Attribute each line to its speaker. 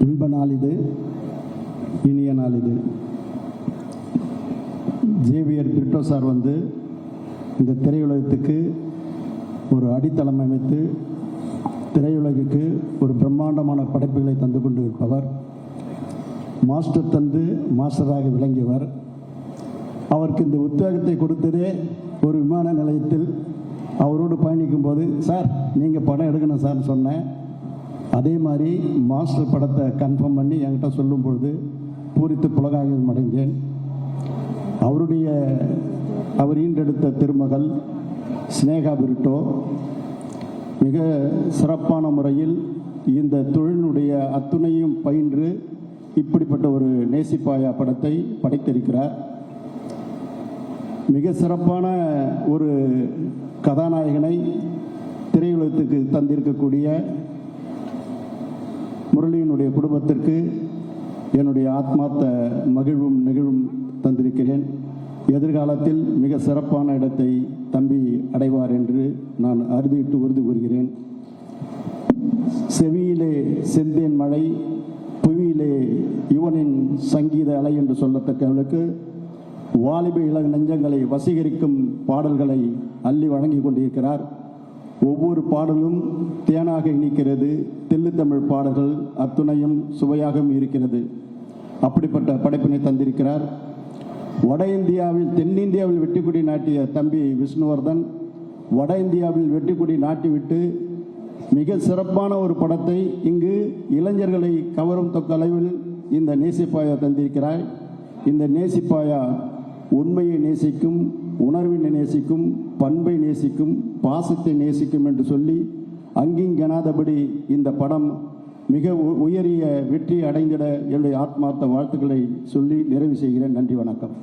Speaker 1: இன்ப நாள் இது, இனிய நாள் இது. ஜேவியர் பிரிட்டோ சார் வந்து இந்த திரையுலகத்துக்கு ஒரு அடித்தளம் அமைத்து திரையுலகுக்கு ஒரு பிரம்மாண்டமான படைப்புகளை தந்து கொண்டு இருப்பவர். மாஸ்டர் தந்து மாஸ்டராக விளங்கியவர். அவருக்கு இந்த உத்வேகத்தை கொடுத்ததே ஒரு விமான நிலையத்தில் அவரோடு பயணிக்கும் போது, சார் நீங்கள் படம் எடுக்கணும் சார்னு சொன்னேன். அதே மாதிரி மாஸ்டர் படத்தை கன்ஃபார்ம் பண்ணி என்கிட்ட சொல்லும் பொழுது பூரித்து புலகாகிதம் அடைந்தேன். அவர் ஈண்டெடுத்த திருமகள் ஸ்னேகா பிரிட்டோ மிக சிறப்பான முறையில் இந்த தொழிலுடைய அத்துணையும் பயின்று இப்படிப்பட்ட ஒரு நேசிப்பாயா படத்தை படைத்திருக்கிறார். மிக சிறப்பான ஒரு கதாநாயகனை திரையுலகத்துக்கு தந்திருக்கக்கூடிய முரளியினுடைய குடும்பத்திற்கு என்னுடைய ஆத்மார்த்த மகிழ்வும் நெகிழ்வும் தந்திருக்கிறேன். எதிர்காலத்தில் மிக சிறப்பான இடத்தை தம்பி அடைவார் என்று நான் அறுதியிட்டு உறுதி கூறுகிறேன். செவியிலே செந்தேன் மழை, புவியிலே யுவனின் சங்கீத அலை என்று சொல்லத்தக்கவர்களுக்கு வாலிப இள நெஞ்சங்களை வசீகரிக்கும் பாடல்களை அள்ளி வழங்கி கொண்டிருக்கிறார். ஒவ்வொரு பாடலும் தேனாக இனிக்கிறது. தெல்லுத்தமிழ் பாடல்கள் அத்துணையும் சுவையாகவும் இருக்கிறது. அப்படிப்பட்ட படைப்பினை தந்திருக்கிறார். வட இந்தியாவில் தென்னிந்தியாவில் வெற்றிக்குடி நாட்டிய தம்பி விஷ்ணுவர்தன் வட இந்தியாவில் வெற்றிக்குடி நாட்டிவிட்டு மிக சிறப்பான ஒரு படத்தை இங்கு இளைஞர்களை கவரும் தொலைவில் இந்த நேசிப்பாயா தந்திருக்கிறார். இந்த நேசிப்பாயா உண்மையை நேசிக்கும், உணர்வினை நேசிக்கும், பண்பை நேசிக்கும், பாசத்தை நேசிக்கும் என்று சொல்லி அங்கிங்கெனாதபடி இந்த படம் மிக உயரிய வெற்றி அடைந்திட என்னுடைய ஆத்மார்த்த வாழ்த்துக்களை சொல்லி நிறைவு செய்கிறேன். நன்றி, வணக்கம்.